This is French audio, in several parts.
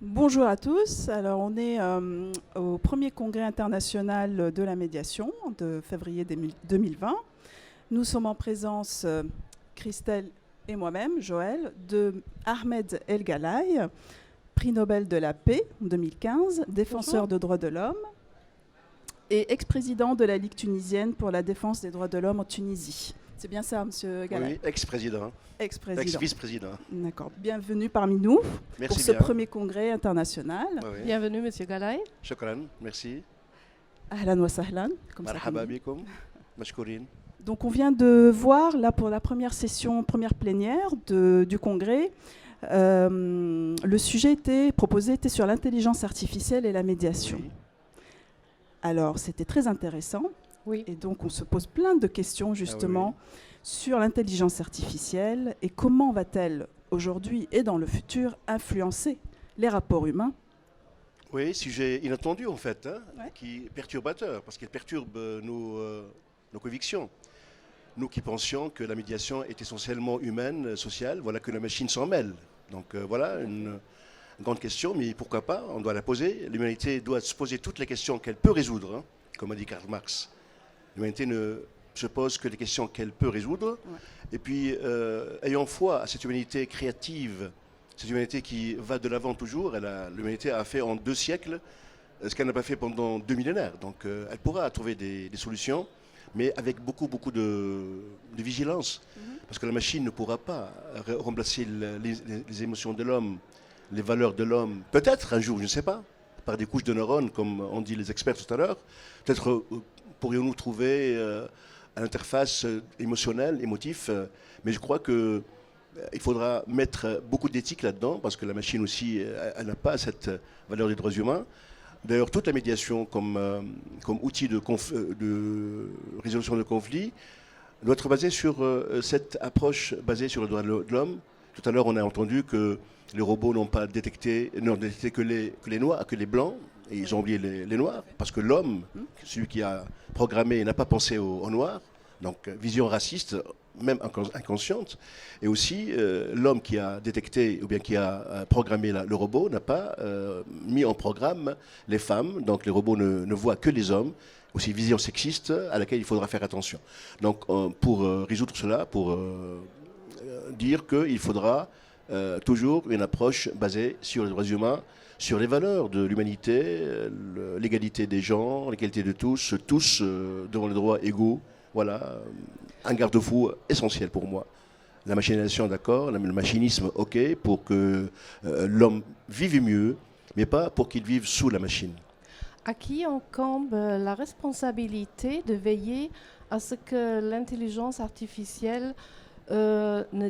Bonjour à tous. Alors, on est au premier congrès international de la médiation de février 2020. Nous sommes en présence, Christelle et moi-même, Joël, de Ahmed El Galaï, prix Nobel de la paix en 2015, défenseur Bonjour. de droits de l'homme et ex-président de la Ligue tunisienne pour la défense des droits de l'homme en Tunisie. C'est bien ça, Monsieur Galaï? Oui, ex-président, Ex-président. ex-vice-président. D'accord. Bienvenue parmi nous Merci pour ce bien. premier congrès international. Oui. Bienvenue, Monsieur Galaï. Shukran, merci. Ahlan wa sahlan, comme ça qu'on Marhaba dit. bikoum, mashkourin. Donc on vient de voir là pour la première session, première plénière du congrès, le sujet proposé était sur l'intelligence artificielle et la médiation. Oui. Alors c'était très intéressant Oui. et donc on se pose plein de questions justement sur l'intelligence artificielle et comment va-t-elle aujourd'hui et dans le futur influencer les rapports humains. Oui, sujet inattendu en fait, hein, Ouais. qui est perturbateur, parce qu'il perturbe nos convictions. Nous qui pensions que la médiation est essentiellement humaine, sociale, voilà que la machine s'en mêle. Donc voilà une grande question, mais pourquoi pas, on doit la poser. L'humanité doit se poser toutes les questions qu'elle peut résoudre, hein, comme a dit Karl Marx. L'humanité ne se pose que les questions qu'elle peut résoudre. Ouais. Et puis, ayant foi à cette humanité créative, cette humanité qui va de l'avant toujours, l'humanité a fait en 2 siècles ce qu'elle n'a pas fait pendant 2 millénaires. Donc elle pourra trouver des solutions, mais avec beaucoup de vigilance. Parce que la machine ne pourra pas remplacer les émotions de l'homme, les valeurs de l'homme. Peut-être un jour, je ne sais pas, par des couches de neurones, comme ont dit les experts tout à l'heure. Peut-être pourrions-nous trouver une interface émotionnelle, émotive. Mais je crois que il faudra mettre beaucoup d'éthique là-dedans, parce que la machine aussi, elle n'a pas cette valeur des droits humains. D'ailleurs, toute la médiation comme outil de résolution de conflits doit être basée sur cette approche basée sur le droit de l'homme. Tout à l'heure, on a entendu que les robots n'ont détecté que les noirs, que les blancs, et ils ont oublié les noirs, parce que l'homme, celui qui a programmé, n'a pas pensé aux noirs. Donc, vision raciste, même inconsciente. Et aussi, l'homme qui a détecté ou bien qui a programmé le robot n'a pas mis en programme les femmes. Donc, les robots ne voient que les hommes. Aussi, vision sexiste à laquelle il faudra faire attention. Donc, pour résoudre cela, pour dire qu'il faudra toujours une approche basée sur les droits humains, sur les valeurs de l'humanité, l'égalité des gens, l'égalité de tous devant les droits égaux. Voilà, un garde-fou essentiel pour moi. La machinisation, d'accord, le machinisme, ok, pour que l'homme vive mieux, mais pas pour qu'il vive sous la machine. À qui incombe la responsabilité de veiller à ce que l'intelligence artificielle ne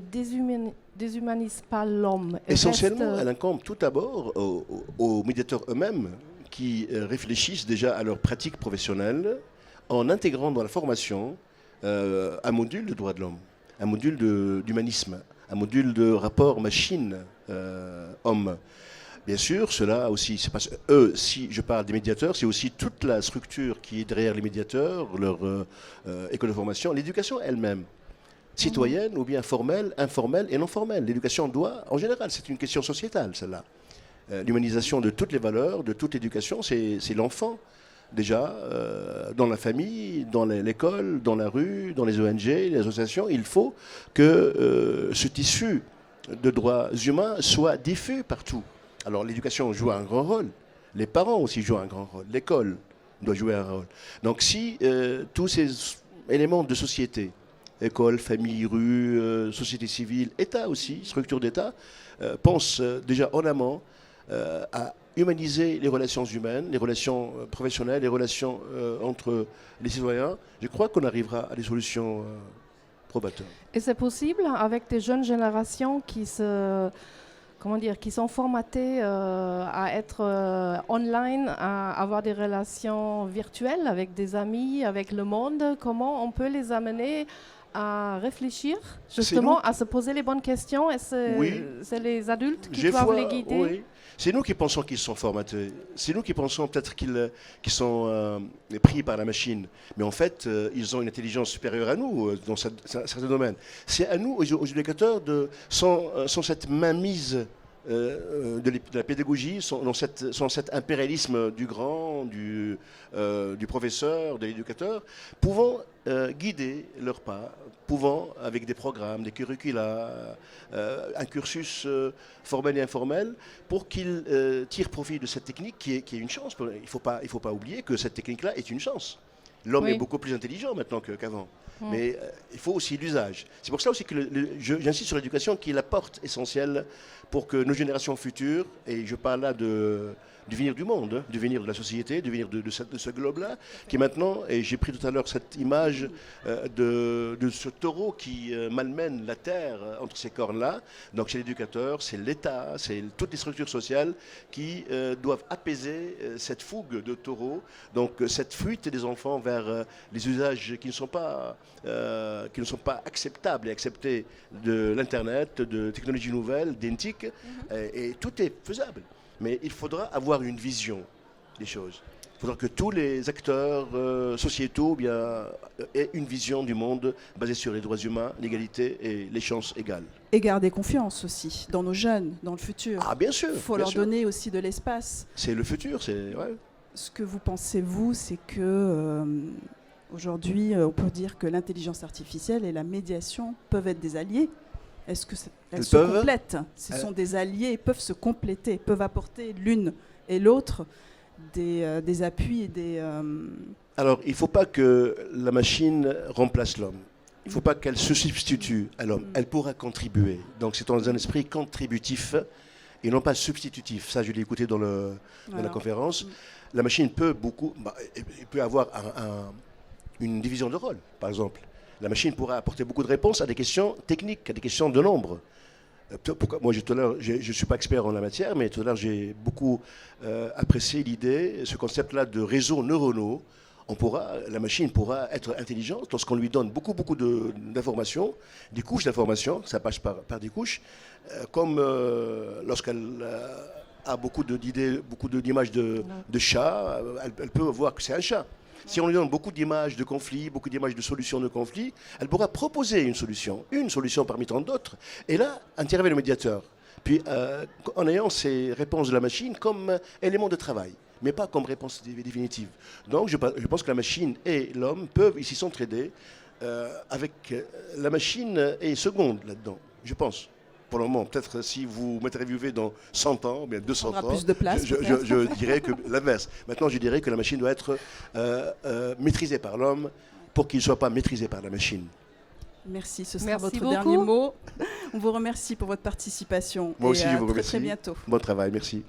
déshumanise pas l'homme? Essentiellement, elle incombe tout d'abord aux médiateurs eux-mêmes qui réfléchissent déjà à leur pratique professionnelle en intégrant dans la formation un module de droits de l'homme, un module d'humanisme, un module de rapport machine-homme. Bien sûr, cela aussi, c'est parce eux, si je parle des médiateurs, c'est aussi toute la structure qui est derrière les médiateurs, leur école de formation, l'éducation elle-même, citoyenne ou bien formelle, informelle et non formelle. L'éducation doit, en général, c'est une question sociétale, celle-là. L'humanisation de toutes les valeurs, de toute l'éducation, c'est l'enfant. Déjà, dans la famille, dans l'école, dans la rue, dans les ONG, les associations, il faut que ce tissu de droits humains soit diffus partout. Alors l'éducation joue un grand rôle, les parents aussi jouent un grand rôle, l'école doit jouer un rôle. Donc si tous ces éléments de société, école, famille, rue, société civile, État aussi, structure d'État, pensent déjà en amont à humaniser les relations humaines, les relations professionnelles, les relations entre les citoyens, je crois qu'on arrivera à des solutions probateur. Et c'est possible avec des jeunes générations qui qui sont formatées à être online, à avoir des relations virtuelles avec des amis, avec le monde. Comment on peut les amener à réfléchir, justement, à se poser les bonnes questions? Et c'est les adultes qui doivent les guider? Oui. C'est nous qui pensons qu'ils sont formatés. C'est nous qui pensons peut-être qu'ils sont pris par la machine. Mais en fait, ils ont une intelligence supérieure à nous dans certains domaines. C'est à nous, aux éducateurs, sans cette mainmise de la pédagogie, sans cet impérialisme du grand, du professeur, de l'éducateur, pouvant guider leurs pas, pouvant, avec des programmes, des curricula, un cursus formel et informel, pour qu'ils tirent profit de cette technique qui est une chance. Il ne faut pas oublier que cette technique-là est une chance. L'homme est beaucoup plus intelligent maintenant qu'avant. Mais il faut aussi l'usage. C'est pour ça aussi que j'insiste sur l'éducation qui est la porte essentielle pour que nos générations futures, et je parle là du venir du monde, du venir de la société, du venir de ce globe-là, qui maintenant, et j'ai pris tout à l'heure cette image de ce taureau qui malmène la terre entre ces cornes-là. Donc c'est l'éducateur, c'est l'État, c'est toutes les structures sociales qui doivent apaiser cette fougue de taureau, donc cette fuite des enfants vers les usages qui ne sont pas acceptables et acceptés de l'Internet, de technologies nouvelles, d'INTIC, et tout est faisable. Mais il faudra avoir une vision des choses. Il faudra que tous les acteurs sociétaux aient une vision du monde basée sur les droits humains, l'égalité et les chances égales. Et garder confiance aussi dans nos jeunes, dans le futur. Ah bien sûr. Il faut leur donner aussi de l'espace. C'est le futur, ouais. Ce que vous pensez, vous, c'est que aujourd'hui, on peut dire que l'intelligence artificielle et la médiation peuvent être des alliés. Est-ce qu'elles se complètent? Ce sont des alliés, ils peuvent se compléter, peuvent apporter l'une et l'autre des appuis et des... Alors, il ne faut pas que la machine remplace l'homme. Il ne faut pas qu'elle se substitue à l'homme. Elle pourra contribuer. Donc, c'est dans un esprit contributif et non pas substitutif. Ça, je l'ai écouté dans la conférence. La machine peut il peut avoir une division de rôle, par exemple. La machine pourra apporter beaucoup de réponses à des questions techniques, à des questions de nombre. Moi, je ne suis pas expert en la matière, mais tout à l'heure, j'ai beaucoup apprécié l'idée, ce concept-là de réseaux neuronaux. La machine pourra être intelligente lorsqu'on lui donne beaucoup d'informations, des couches d'informations, ça passe par des couches, comme lorsqu'elle a beaucoup d'idées, beaucoup d'images de chats, elle peut voir que c'est un chat. Si on lui donne beaucoup d'images de conflits, beaucoup d'images de solutions de conflits, elle pourra proposer une solution parmi tant d'autres. Et là, intervient le médiateur. Puis, en ayant ces réponses de la machine comme élément de travail, mais pas comme réponse définitive. Donc, je pense que la machine et l'homme peuvent ici s'entraider avec la machine est seconde là-dedans, je pense. Pour le moment, peut-être si vous m'interviewez dans 100 ans, bien 200 ans, plus de place, je dirais que l'inverse. Maintenant, je dirais que la machine doit être maîtrisée par l'homme pour qu'il ne soit pas maîtrisé par la machine. Merci, ce sera votre dernier mot. On vous remercie pour votre participation. Moi aussi, je vous remercie. remercie. Très bientôt. Bon travail, merci.